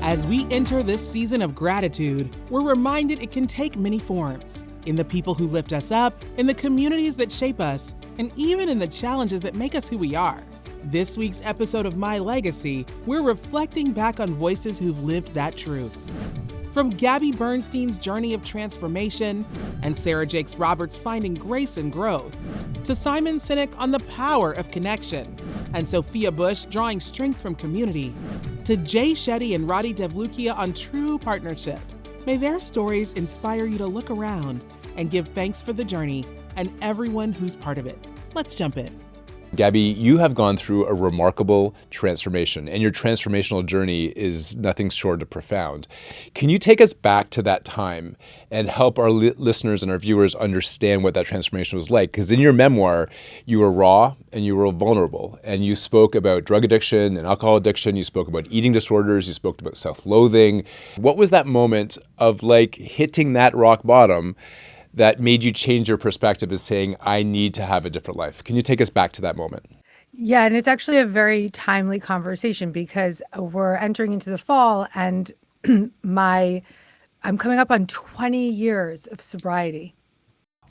As we enter this season of gratitude, we're reminded it can take many forms. In the people who lift us up, in the communities that shape us, and even in the challenges that make us who we are. This week's episode of My Legacy, we're reflecting back on voices who've lived that truth. From Gabby Bernstein's journey of transformation and Sarah Jakes Roberts finding grace and growth, to Simon Sinek on the power of connection, and Sophia Bush drawing strength from community, to Shetty and Radhi Devlukia on true partnership. May their stories inspire you to look around and give thanks for the journey and everyone who's part of it. Let's jump in. Gabby, you have gone through a remarkable transformation, and your transformational journey is nothing short of profound. Can you take us back to that time and help our listeners and our viewers understand what that transformation was like? Because in your memoir, you were raw and you were vulnerable, and you spoke about drug addiction and alcohol addiction. You spoke about eating disorders. You spoke about self-loathing. What was that moment of hitting that rock bottom that made you change your perspective as saying, I need to have a different life? Can you take us back to that moment? Yeah, and it's actually a very timely conversation because we're entering into the fall and I'm coming up on 20 years of sobriety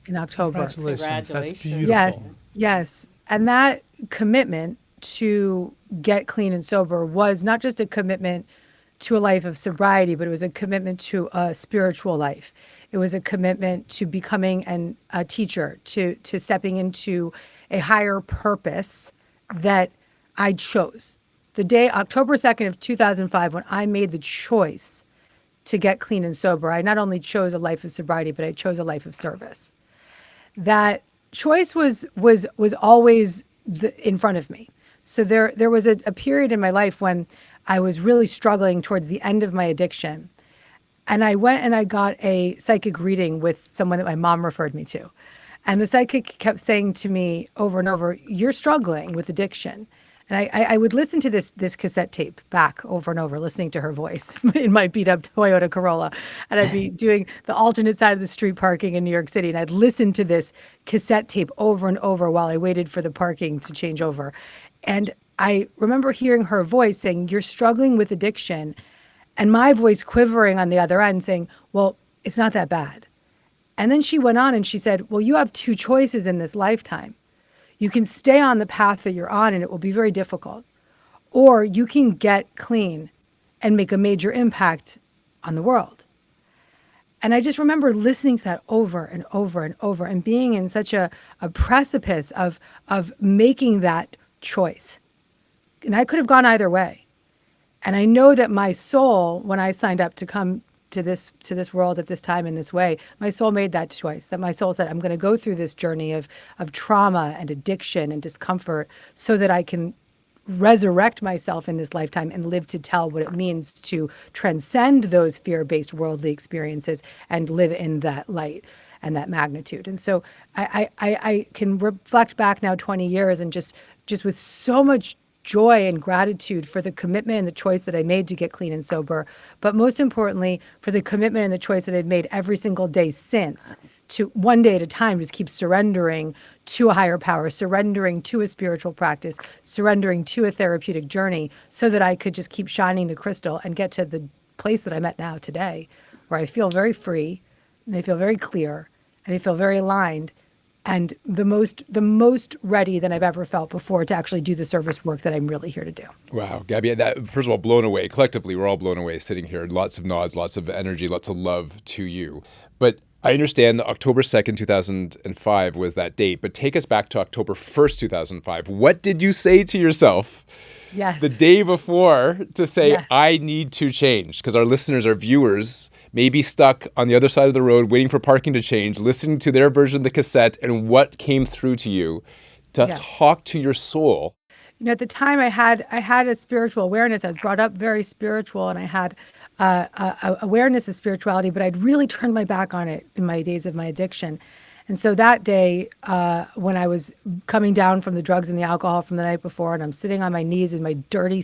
in October. Congratulations. That's beautiful. Yes. And that commitment to get clean and sober was not just a commitment to a life of sobriety, but it was a commitment to a spiritual life. It was a commitment to becoming a teacher, to stepping into a higher purpose that I chose. The day, October 2nd of 2005, when I made the choice to get clean and sober, I not only chose a life of sobriety, but I chose a life of service. That choice was always in front of me. So there was a period in my life when I was really struggling towards the end of my addiction. And I went and I got a psychic reading with someone that my mom referred me to. And the psychic kept saying to me over and over, you're struggling with addiction. And I would listen to this cassette tape back over and over, listening to her voice in my beat up Toyota Corolla. And I'd be doing the alternate side of the street parking in New York City. And I'd listen to this cassette tape over and over while I waited for the parking to change over. And I remember hearing her voice saying, you're struggling with addiction. And my voice quivering on the other end saying, well, it's not that bad. And then she went on and she said, well, you have two choices in this lifetime. You can stay on the path that you're on and it will be very difficult. Or you can get clean and make a major impact on the world. And I just remember listening to that over and over and over and being in such a precipice of making that choice. And I could have gone either way. And I know that my soul, when I signed up to come to this world at this time in this way, my soul made that choice. That my soul said, I'm going to go through this journey of trauma and addiction and discomfort so that I can resurrect myself in this lifetime and live to tell what it means to transcend those fear-based worldly experiences and live in that light and that magnitude. And so I can reflect back now 20 years and just with so much joy and gratitude for the commitment and the choice that I made to get clean and sober, but most importantly, for the commitment and the choice that I've made every single day since, to one day at a time, just keep surrendering to a higher power, surrendering to a spiritual practice, surrendering to a therapeutic journey so that I could just keep shining the crystal and get to the place that I'm at now today, where I feel very free and I feel very clear and I feel very aligned and the most ready than I've ever felt before to actually do the service work that I'm really here to do. Wow, Gabby, first of all, blown away. Collectively, we're all blown away sitting here. Lots of nods, lots of energy, lots of love to you. But I understand October 2nd, 2005 was that date, but take us back to October 1st, 2005. What did you say to yourself the day before to say, I need to change? Because our listeners, our viewers may be stuck on the other side of the road waiting for parking to change, listening to their version of the cassette and what came through to you to talk to your soul. You know, at the time I had a spiritual awareness. I was brought up very spiritual and I had awareness of spirituality, but I'd really turned my back on it in my days of my addiction. And so that day, when I was coming down from the drugs and the alcohol from the night before, and I'm sitting on my knees in my dirty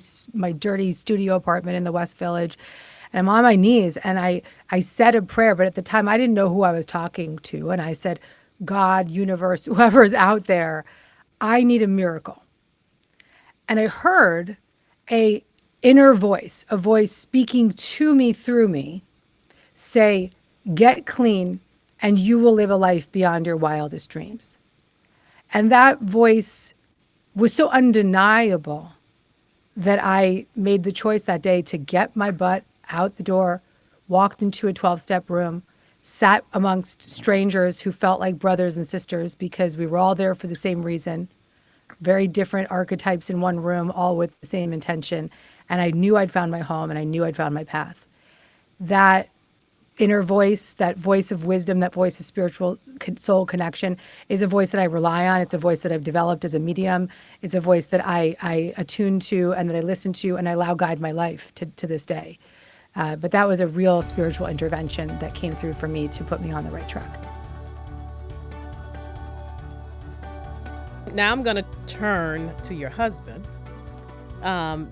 studio apartment in the West Village, and I'm on my knees, and I said a prayer, but at the time I didn't know who I was talking to, and I said, God, universe, whoever is out there, I need a miracle. And I heard a inner voice, a voice speaking to me through me, say, get clean and you will live a life beyond your wildest dreams. And that voice was so undeniable that I made the choice that day to get my butt out the door, walked into a 12-step room, sat amongst strangers who felt like brothers and sisters because we were all there for the same reason, very different archetypes in one room, all with the same intention. And I knew I'd found my home and I knew I'd found my path. That inner voice, that voice of wisdom, that voice of spiritual soul connection is a voice that I rely on. It's a voice that I've developed as a medium. It's a voice that I attune to and that I listen to and I allow guide my life to this day. But that was a real spiritual intervention that came through for me to put me on the right track. Now I'm going to turn to your husband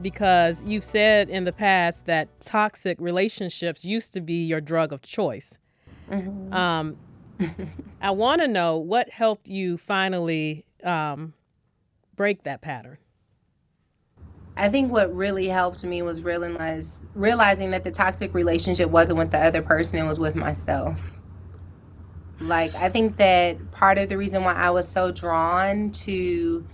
because you've said in the past that toxic relationships used to be your drug of choice. Mm-hmm. I want to know what helped you finally break that pattern. I think what really helped me was realizing that the toxic relationship wasn't with the other person, it was with myself. Like, I think that part of the reason why I was so drawn to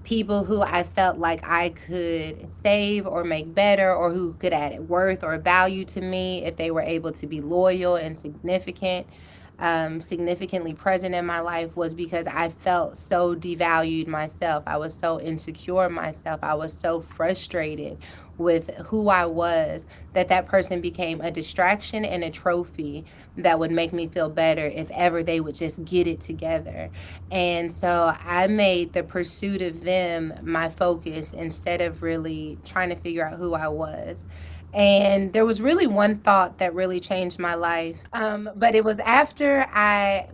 people who I felt like I could save or make better or who could add worth or value to me if they were able to be loyal and significantly present in my life was because I felt so devalued myself. I was so insecure in myself. I was so frustrated with who I was that person became a distraction and a trophy that would make me feel better if ever they would just get it together. And so I made the pursuit of them my focus instead of really trying to figure out who I was. And there was really one thought that really changed my life. But it was after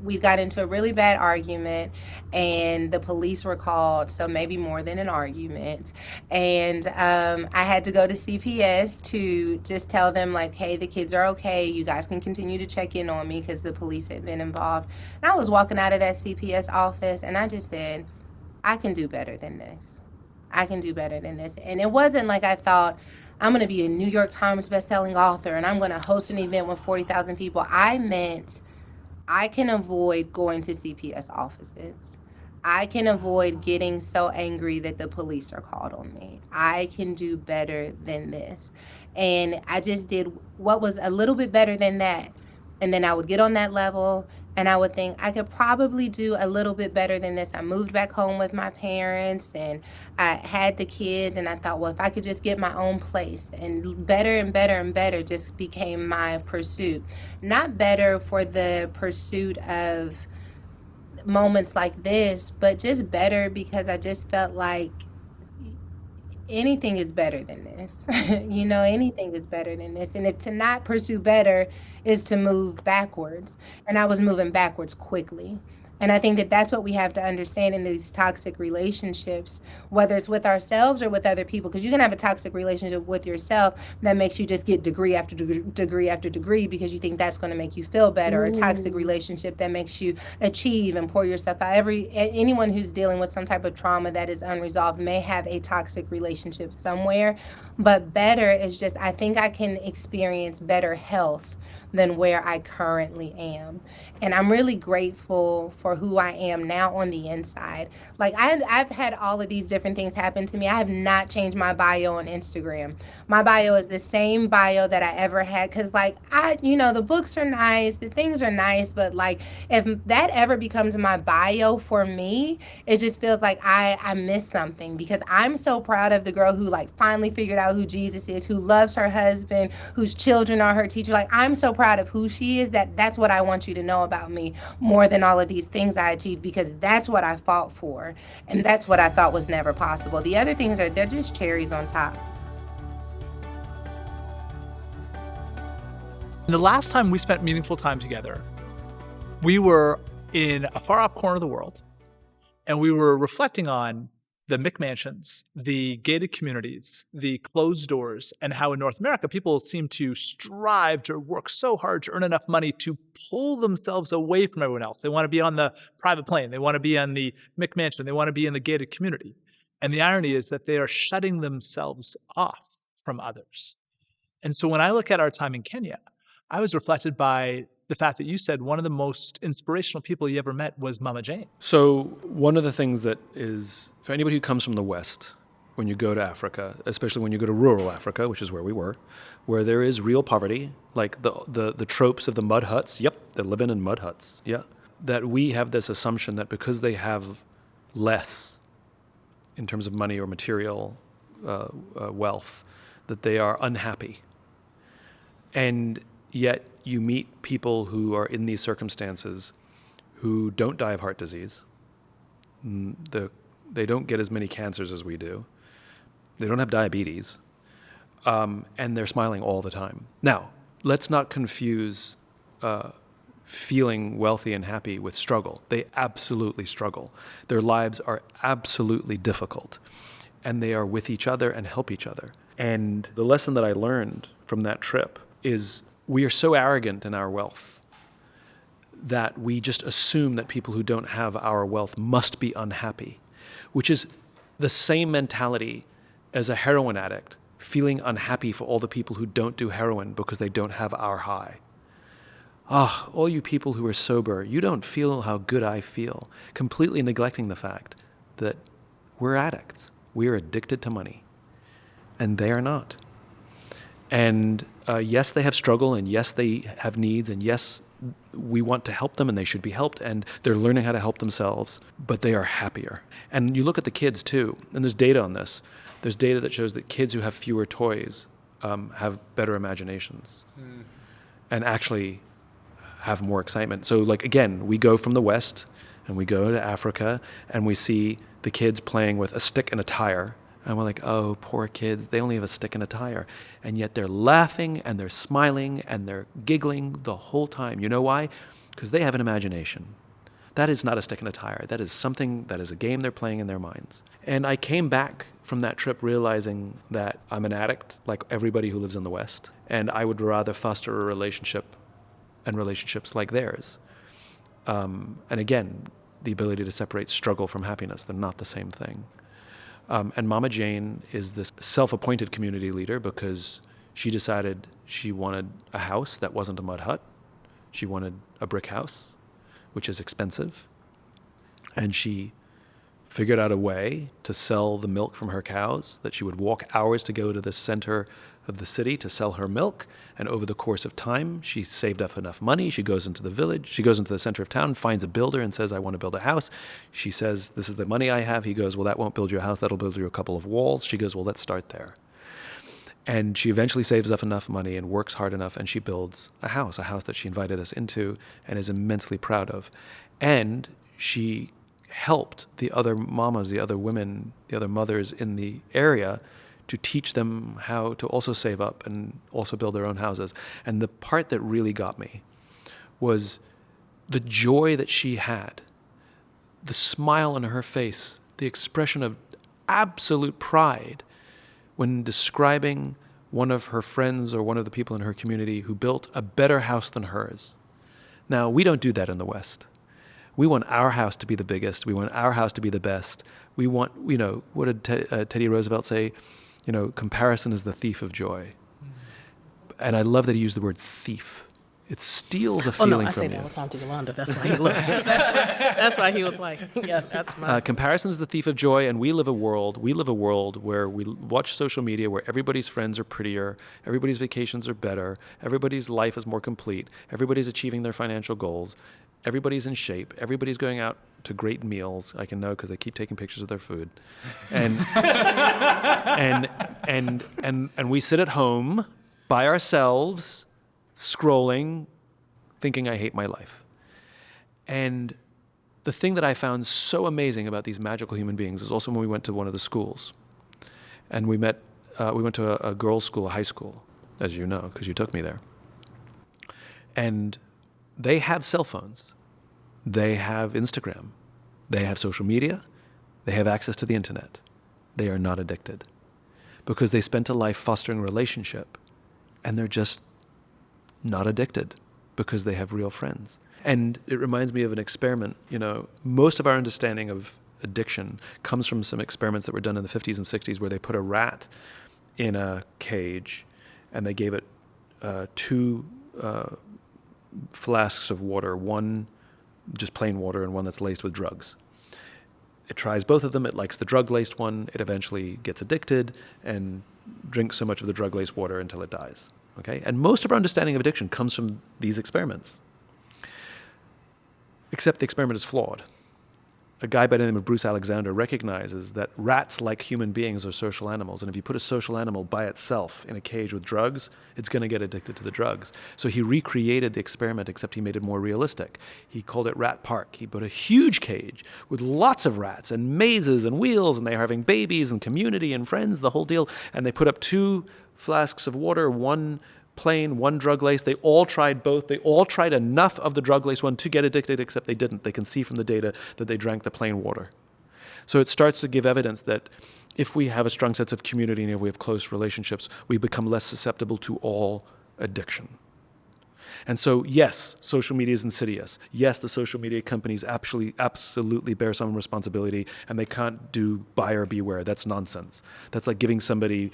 we got into a really bad argument and the police were called, so maybe more than an argument. And I had to go to CPS to just tell them like, hey, the kids are okay. You guys can continue to check in on me because the police had been involved. And I was walking out of that CPS office and I just said, I can do better than this. I can do better than this. And it wasn't like I thought, I'm going to be a New York Times bestselling author and I'm going to host an event with 40,000 people. I meant I can avoid going to CPS offices. I can avoid getting so angry that the police are called on me. I can do better than this. And I just did what was a little bit better than that. And then I would get on that level and I would think I could probably do a little bit better than this. I moved back home with my parents and I had the kids and I thought, well, if I could just get my own place, and better and better and better just became my pursuit. Not better for the pursuit of moments like this, but just better because I just felt like anything is better than this. Anything is better than this. And if to not pursue better is to move backwards, and I was moving backwards quickly. And I think that that's what we have to understand in these toxic relationships, whether it's with ourselves or with other people, because you can have a toxic relationship with yourself that makes you just get degree after degree after degree because you think that's going to make you feel better. Or a toxic relationship that makes you achieve and pour yourself out. Anyone who's dealing with some type of trauma that is unresolved may have a toxic relationship somewhere, but better is just, I think I can experience better health than where I currently am. And I'm really grateful for who I am now on the inside. Like I've had all of these different things happen to me. I have not changed my bio on Instagram. My bio is the same bio that I ever had. Cause the books are nice, the things are nice, but like if that ever becomes my bio for me, it just feels like I miss something because I'm so proud of the girl who like finally figured out who Jesus is, who loves her husband, whose children are her teacher. Like I'm so proud of who she is that's what I want you to know about me more than all of these things I achieved because that's what I fought for and that's what I thought was never possible. The other things they're just cherries on top. The last time we spent meaningful time together, we were in a far off corner of the world and we were reflecting on the McMansions, the gated communities, the closed doors, and how in North America, people seem to strive to work so hard to earn enough money to pull themselves away from everyone else. They want to be on the private plane. They want to be on the McMansion. They want to be in the gated community. And the irony is that they are shutting themselves off from others. And so when I look at our time in Kenya, I was reflected by the fact that you said one of the most inspirational people you ever met was Mama Jane. So one of the things that is, for anybody who comes from the West, when you go to Africa, especially when you go to rural Africa, which is where we were, where there is real poverty, like the tropes of the mud huts, yep, they're living in mud huts, yeah, that we have this assumption that because they have less in terms of money or material wealth, that they are unhappy. And yet you meet people who are in these circumstances who don't die of heart disease. They don't get as many cancers as we do. They don't have diabetes. And they're smiling all the time. Now, let's not confuse feeling wealthy and happy with struggle. They absolutely struggle. Their lives are absolutely difficult. And they are with each other and help each other. And the lesson that I learned from that trip is we are so arrogant in our wealth that we just assume that people who don't have our wealth must be unhappy, which is the same mentality as a heroin addict feeling unhappy for all the people who don't do heroin because they don't have our high. All you people who are sober, you don't feel how good I feel, completely neglecting the fact that we're addicts. We are addicted to money, and they are not. And yes, they have struggle, and yes, they have needs, and yes, we want to help them, and they should be helped, and they're learning how to help themselves, but they are happier. And you look at the kids, too, and there's data on this. There's data that shows that kids who have fewer toys have better imaginations and actually have more excitement. So, like, again, we go from the West, and we go to Africa, and we see the kids playing with a stick and a tire, and we're like, oh, poor kids, they only have a stick and a tire. And yet they're laughing and they're smiling and they're giggling the whole time. You know why? Because they have an imagination. That is not a stick and a tire. That is something, that is a game they're playing in their minds. And I came back from that trip realizing that I'm an addict, like everybody who lives in the West. And I would rather foster a relationship and relationships like theirs. And again, the ability to separate struggle from happiness. They're not the same thing. And Mama Jane is this self-appointed community leader because she decided she wanted a house that wasn't a mud hut. She wanted a brick house, which is expensive. And she figured out a way to sell the milk from her cows, that she would walk hours to go to the center of the city to sell her milk. And over the course of time, she saved up enough money. She goes into the village. She goes into the center of town, finds a builder and says, I want to build a house. She says, this is the money I have. He goes, well, that won't build you a house. That'll build you a couple of walls. She goes, well, let's start there. And she eventually saves up enough money and works hard enough, and she builds a house that she invited us into and is immensely proud of. And she helped the other mamas, the other women, the other mothers in the area to teach them how to also save up and also build their own houses. And the part that really got me was the joy that she had, the smile on her face, the expression of absolute pride when describing one of her friends or one of the people in her community who built a better house than hers. Now, we don't do that in the West. We want our house to be the biggest. We want our house to be the best. We want, what did Teddy Roosevelt say? Comparison is the thief of joy. And I love that he used the word thief. It steals a feeling from you. I say that all the time to Yolanda. That's why he looked. That's why he was like, yeah, that's my... Comparison is the thief of joy, and we live a world where we watch social media, where everybody's friends are prettier, everybody's vacations are better, everybody's life is more complete, everybody's achieving their financial goals, everybody's in shape, everybody's going out to great meals. I can know because they keep taking pictures of their food. And and we sit at home by ourselves, scrolling, thinking I hate my life. And the thing that I found so amazing about these magical human beings is also when we went to one of the schools. And we went to a girls' school, a high school, as you know, because you took me there. And they have cell phones. They have Instagram. They have social media. They have access to the internet. They are not addicted because they spent a life fostering a relationship, and they're just not addicted because they have real friends. And it reminds me of an experiment. Most of our understanding of addiction comes from some experiments that were done in the 50s and 60s where they put a rat in a cage and they gave it two flasks of water, one just plain water and one that's laced with drugs. It tries both of them. It likes the drug-laced one. It eventually gets addicted and drinks so much of the drug-laced water until it dies. Okay? And most of our understanding of addiction comes from these experiments. Except the experiment is flawed. A guy by the name of Bruce Alexander recognizes that rats, like human beings, are social animals. And if you put a social animal by itself in a cage with drugs, it's going to get addicted to the drugs. So he recreated the experiment, except he made it more realistic. He called it Rat Park. He put a huge cage with lots of rats and mazes and wheels, and they are having babies and community and friends, the whole deal. And they put up 2 flasks of water, one plain, one drug-laced. They all tried both. They all tried enough of the drug-laced one to get addicted, except they didn't. They can see from the data that they drank the plain water. So it starts to give evidence that if we have a strong sense of community and if we have close relationships, we become less susceptible to all addiction. And so, yes, social media is insidious. Yes, the social media companies absolutely bear some responsibility, and they can't do buyer beware. That's nonsense. That's like giving somebody,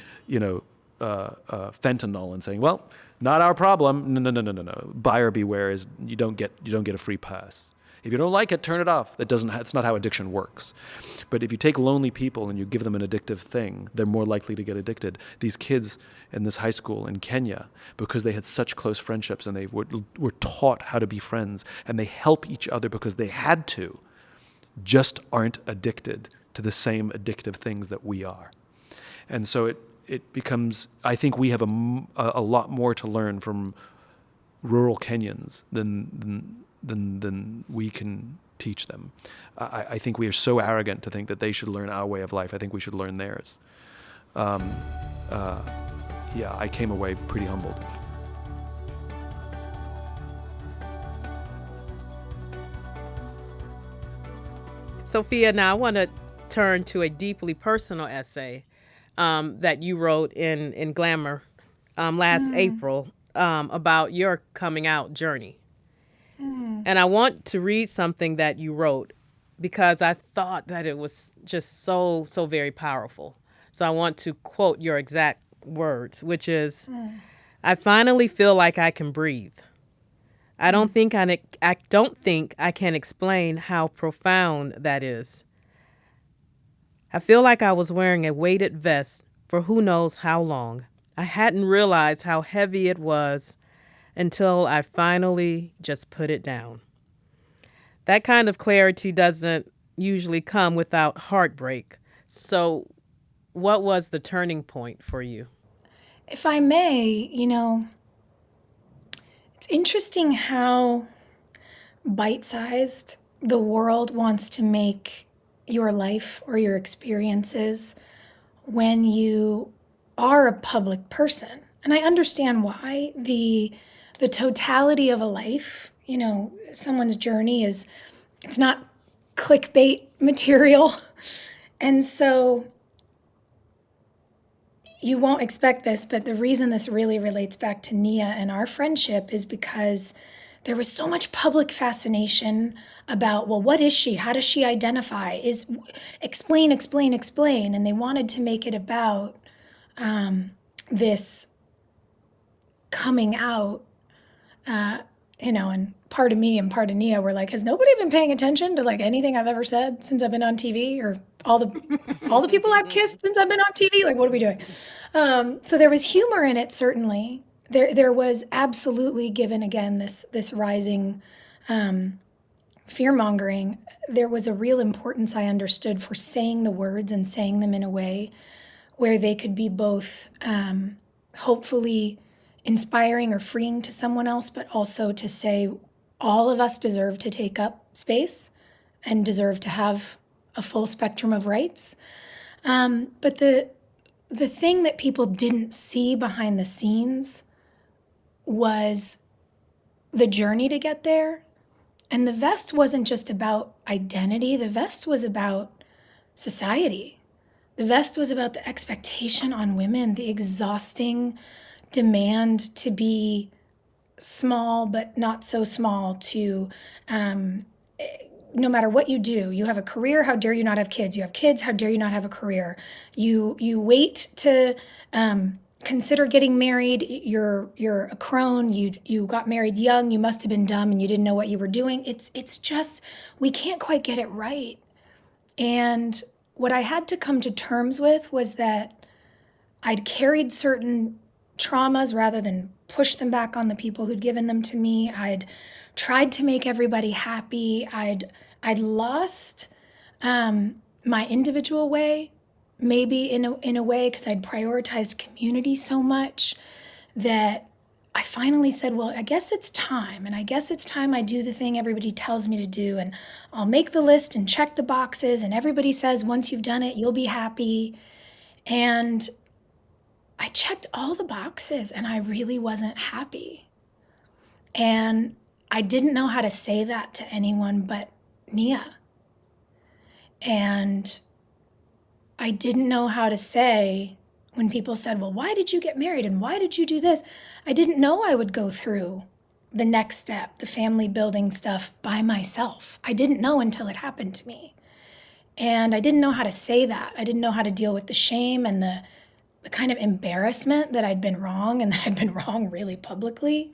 fentanyl and saying, well, not our problem. No. Buyer beware is you don't get a free pass. If you don't like it, turn it off. That's not how addiction works. But if you take lonely people and you give them an addictive thing, they're more likely to get addicted. These kids in this high school in Kenya, because they had such close friendships and they were taught how to be friends and they help each other because they had to, just aren't addicted to the same addictive things that we are. And so it becomes, I think we have a lot more to learn from rural Kenyans than we can teach them. I think we are so arrogant to think that they should learn our way of life. I think we should learn theirs. I came away pretty humbled. Sophia, now I want to turn to a deeply personal essay that you wrote in Glamour last April about your coming out journey. And I want to read something that you wrote because I thought that it was just so very powerful. So I want to quote your exact words, which is, I finally feel like I can breathe. I don't think I can explain how profound that is. I feel like I was wearing a weighted vest for who knows how long. I hadn't realized how heavy it was until I finally just put it down. That kind of clarity doesn't usually come without heartbreak. So what was the turning point for you? If I may, it's interesting how bite-sized the world wants to make your life or your experiences when you are a public person. And I understand why. The totality of a life, someone's journey it's not clickbait material. And so you won't expect this, but the reason this really relates back to Nia and our friendship is because there was so much public fascination about, well, what is she? How does she identify? Explain. And they wanted to make it about this coming out, and part of me and part of Nia were like, has nobody been paying attention to anything I've ever said since I've been on TV, or all the people I've kissed since I've been on TV? What are we doing? So there was humor in it, certainly. There was absolutely, given again this rising fear-mongering, there was a real importance I understood for saying the words and saying them in a way where they could be both hopefully inspiring or freeing to someone else, but also to say all of us deserve to take up space and deserve to have a full spectrum of rights. But the thing that people didn't see behind the scenes was the journey to get there. And the vest wasn't just about identity. The vest was about society. The vest was about the expectation on women, the exhausting demand to be small but not so small, to no matter what you do, you have a career, how dare you not have kids? You have kids, how dare you not have a career? You wait to consider getting married. You're a crone. You got married young. You must have been dumb and you didn't know what you were doing. It's just, we can't quite get it right. And what I had to come to terms with was that I'd carried certain traumas rather than push them back on the people who'd given them to me. I'd tried to make everybody happy. I'd lost my individual way, maybe in a way, because I'd prioritized community so much that I finally said, well, I guess it's time. And I guess it's time I do the thing everybody tells me to do. And I'll make the list and check the boxes. And everybody says, once you've done it, you'll be happy. And I checked all the boxes and I really wasn't happy. And I didn't know how to say that to anyone but Nia. And I didn't know how to say when people said, well, why did you get married and why did you do this? I didn't know I would go through the next step, the family building stuff by myself. I didn't know until it happened to me. And I didn't know how to say that. I didn't know how to deal with the shame and the kind of embarrassment that I'd been wrong and that I'd been wrong really publicly.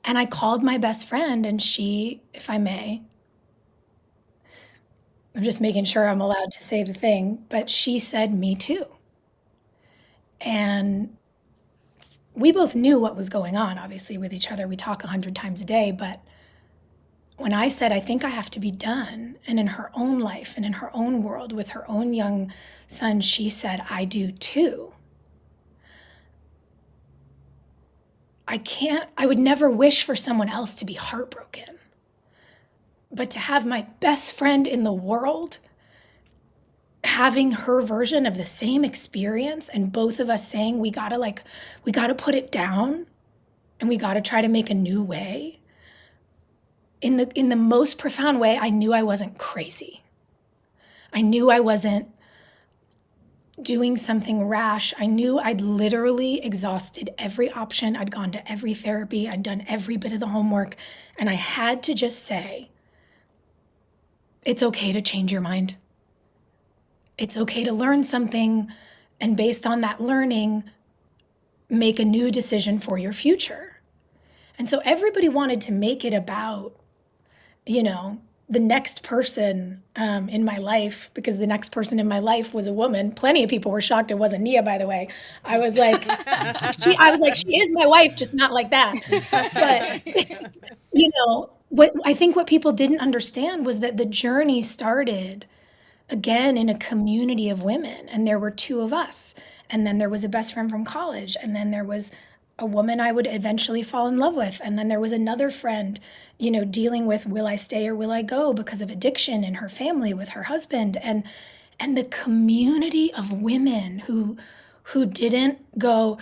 And I called my best friend and she, if I may, I'm just making sure I'm allowed to say the thing, but she said, me too. And we both knew what was going on, obviously, with each other. We talk 100 times a day, but when I said, I think I have to be done, and in her own life and in her own world with her own young son, she said, I do too. I would never wish for someone else to be heartbroken. But to have my best friend in the world having her version of the same experience and both of us saying we gotta put it down and we gotta try to make a new way. In the most profound way, I knew I wasn't crazy. I knew I wasn't doing something rash. I knew I'd literally exhausted every option. I'd gone to every therapy. I'd done every bit of the homework. And I had to just say, it's okay to change your mind. It's okay to learn something. And based on that learning, make a new decision for your future. And so everybody wanted to make it about, the next person in my life, because the next person in my life was a woman. Plenty of people were shocked it wasn't Nia, by the way. I was like, she is my wife, just not like that. But, what people didn't understand was that the journey started, again, in a community of women. And there were two of us. And then there was a best friend from college. And then there was a woman I would eventually fall in love with. And then there was another friend, dealing with, will I stay or will I go because of addiction in her family with her husband. And the community of women who didn't go,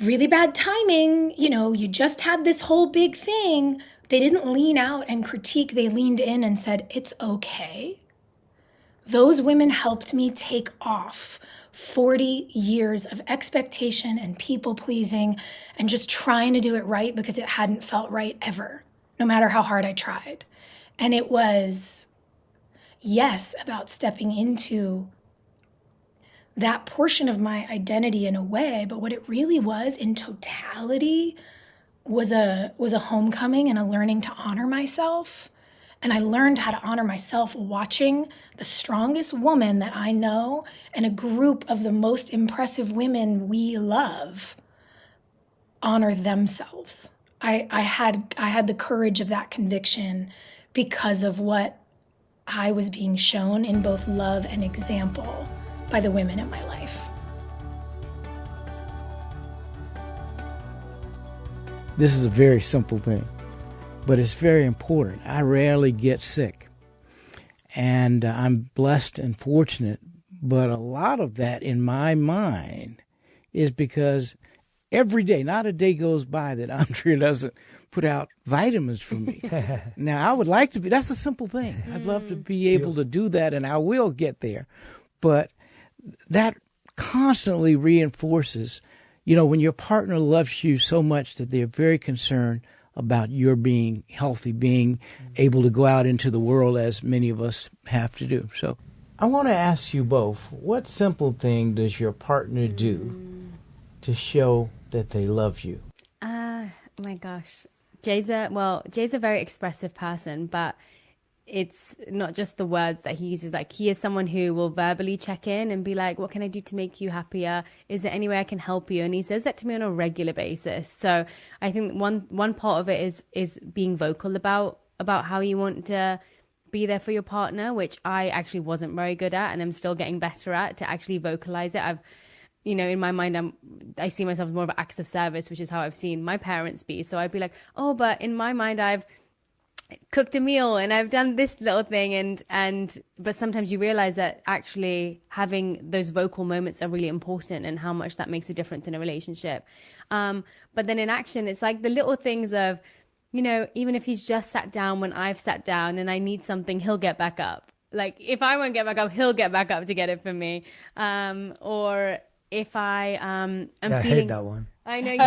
really bad timing, you just had this whole big thing. They didn't lean out and critique. They leaned in and said, it's okay. Those women helped me take off 40 years of expectation and people pleasing and just trying to do it right because it hadn't felt right ever, no matter how hard I tried. And it was, yes, about stepping into that portion of my identity in a way, but what it really was in totality was a homecoming and a learning to honor myself. And I learned how to honor myself watching the strongest woman that I know and a group of the most impressive women we love honor themselves. I had the courage of that conviction because of what I was being shown in both love and example by the women in my life. This is a very simple thing, but it's very important. I rarely get sick, and I'm blessed and fortunate, but a lot of that in my mind is because every day, not a day goes by that Andrea doesn't put out vitamins for me. Now, I would like to be, that's a simple thing. I'd love to be able to do that, and I will get there, but that constantly reinforces, when your partner loves you so much that they're very concerned about your being healthy, being able to go out into the world as many of us have to do. So I want to ask you both, what simple thing does your partner do to show that they love you? Oh my gosh. Jay's a very expressive person, but it's not just the words that he uses. Like, he is someone who will verbally check in and be like, what can I do to make you happier? Is there any way I can help you? And he says that to me on a regular basis. So I think one part of it is being vocal about how you want to be there for your partner, which I actually wasn't very good at, and I'm still getting better at, to actually vocalize it. In my mind, I see myself as more of an acts of service, which is how I've seen my parents be. So I'd be like, oh, but in my mind, I've cooked a meal and I've done this little thing, but sometimes you realize that actually having those vocal moments are really important, and how much that makes a difference in a relationship. But then in action, it's like the little things of, even if he's just sat down when I've sat down and I need something, he'll get back up. Like, if I won't get back up, he'll get back up to get it for me. Or if I am feeling... I hate that one. I know, you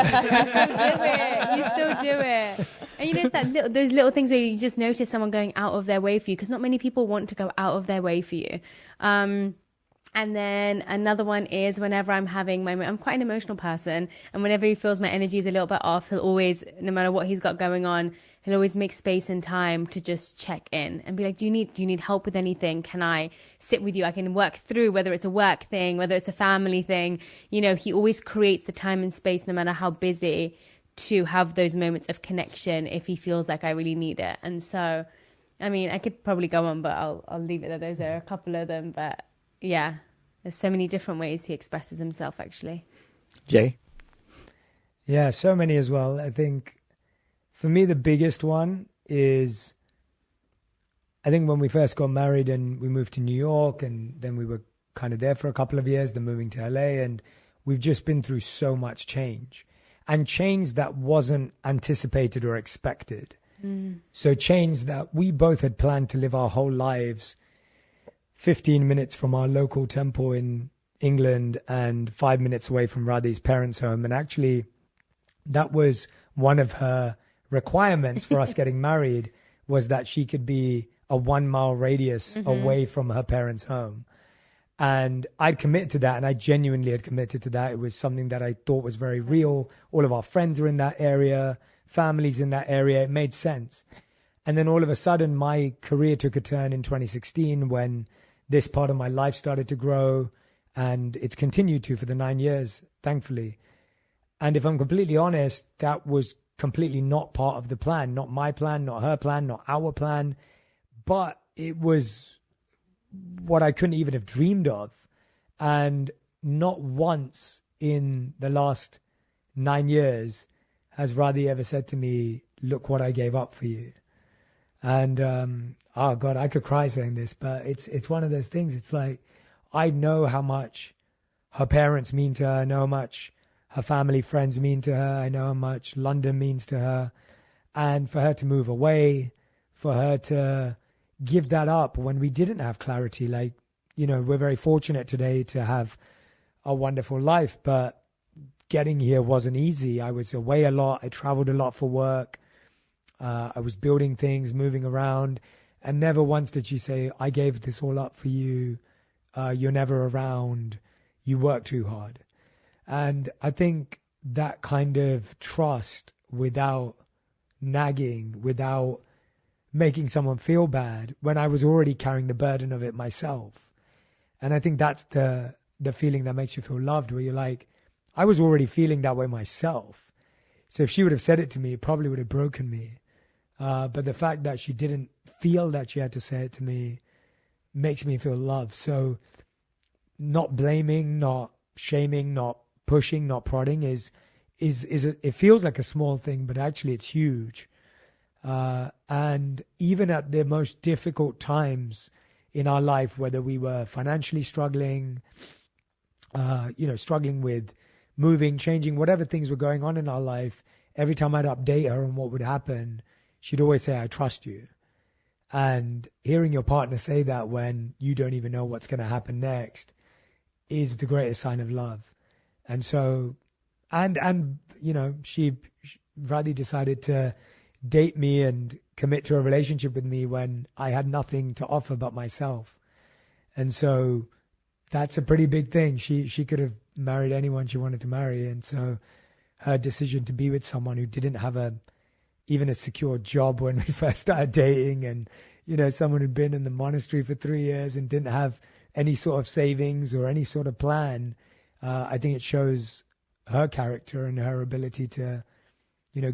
still do it. And it's those little things where you just notice someone going out of their way for you, because not many people want to go out of their way for you. And then another one is whenever I'm I'm quite an emotional person, and whenever he feels my energy is a little bit off, he'll always, no matter what he's got going on, he'll always make space and time to just check in and be like, do you need help with anything? Can I sit with you? I can work through, whether it's a work thing, whether it's a family thing. He always creates the time and space, no matter how busy, to have those moments of connection if he feels like I really need it. And so, I could probably go on, but I'll leave it there. Those are a couple of them, but yeah, there's so many different ways he expresses himself, actually. Jay? Yeah, so many as well. I think for me, the biggest one is, I think when we first got married and we moved to New York, and then we were kind of there for a couple of years, then moving to LA, and we've just been through so much change, and change that wasn't anticipated or expected. So change that we both had planned to live our whole lives 15 minutes from our local temple in England and 5 minutes away from Radhi's parents' home. And actually, that was one of her requirements for us getting married, was that she could be a 1 mile radius away from her parents' home. And I'd committed to that, and I genuinely had committed to that. It was something that I thought was very real. All of our friends are in that area, families in that area. It made sense. And then all of a sudden, my career took a turn in 2016 when this part of my life started to grow, and it's continued to for the 9 years, thankfully. And if I'm completely honest, that was completely not part of the plan, not my plan, not her plan, not our plan, but it was what I couldn't even have dreamed of. And not once in the last 9 years has Radhi ever said to me, look what I gave up for you. And oh God, I could cry saying this, but it's one of those things. It's like, I know how much her parents mean to her. I know how much her family, friends mean to her. I know how much London means to her. And for her to move away, for her to give that up when we didn't have clarity, like, we're very fortunate today to have a wonderful life, but getting here wasn't easy. I was away a lot. I traveled a lot for work. I was building things, moving around, and never once did she say, I gave this all up for you. You're never around. You work too hard. And I think that kind of trust, without nagging, without making someone feel bad, when I was already carrying the burden of it myself. And I think that's the feeling that makes you feel loved, where you're like, I was already feeling that way myself. So if she would have said it to me, it probably would have broken me. But the fact that she didn't feel that she had to say it to me makes me feel loved. So not blaming, not shaming, not pushing, not prodding it feels like a small thing, but actually it's huge. And even at the most difficult times in our life, whether we were financially struggling, struggling with moving, changing, whatever things were going on in our life, every time I'd update her on what would happen, she'd always say, I trust you. And hearing your partner say that when you don't even know what's going to happen next is the greatest sign of love. And so, Radhi decided to date me and commit to a relationship with me when I had nothing to offer but myself. And so that's a pretty big thing. She could have married anyone she wanted to marry. And so her decision to be with someone who didn't have even a secure job when we first started dating, and, someone who'd been in the monastery for 3 years and didn't have any sort of savings or any sort of plan, I think it shows her character and her ability to,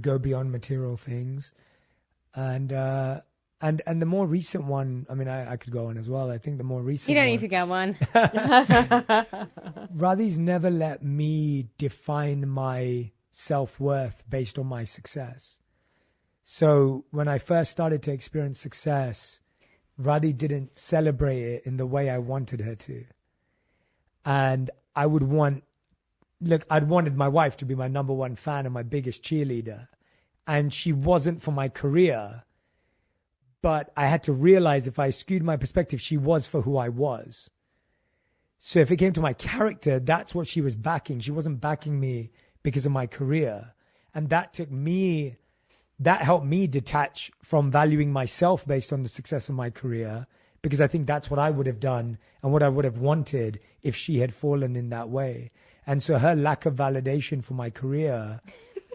go beyond material things. And the more recent one, I mean, I could go on as well. I think the more recent You don't need to go on. Radhi's never let me define my self-worth based on my success. So when I first started to experience success, Radhi didn't celebrate it in the way I wanted her to. And I'd wanted my wife to be my number one fan and my biggest cheerleader. And she wasn't for my career. But I had to realize, if I skewed my perspective, she was for who I was. So if it came to my character, that's what she was backing. She wasn't backing me because of my career. And that helped me detach from valuing myself based on the success of my career, because I think that's what I would have done and what I would have wanted if she had fallen in that way. And so her lack of validation for my career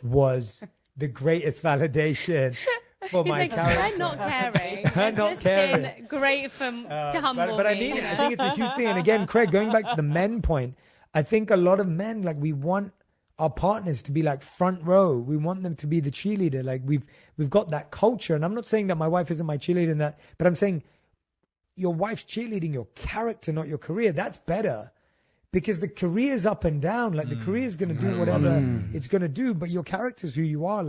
was the greatest validation for my character. Her not caring. Her not caring. Been great to humble but I me. mean it. I think it's a huge thing. And again, Craig, going back to the men point, I think a lot of men, we want our partners to be front row. We want them to be the cheerleader. We've got that culture. And I'm not saying that my wife isn't my cheerleader in that, but I'm saying your wife's cheerleading your character, not your career. That's better. Because the career's up and down. The career's going to do whatever it's going to do, but your character's who you are.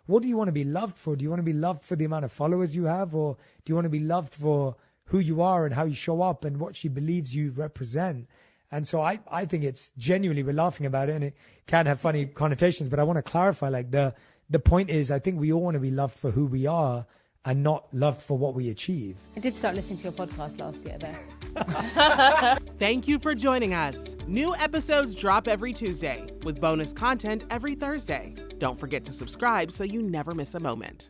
What do you want to be loved for? Do you want to be loved for the amount of followers you have, or do you want to be loved for who you are and how you show up and what she believes you represent? And so I think it's genuinely, we're laughing about it and it can have funny connotations, but I want to clarify, the point is, I think we all want to be loved for who we are and not loved for what we achieve. I did start listening to your podcast last year, though. Thank you for joining us. New episodes drop every Tuesday with bonus content every Thursday. Don't forget to subscribe so you never miss a moment.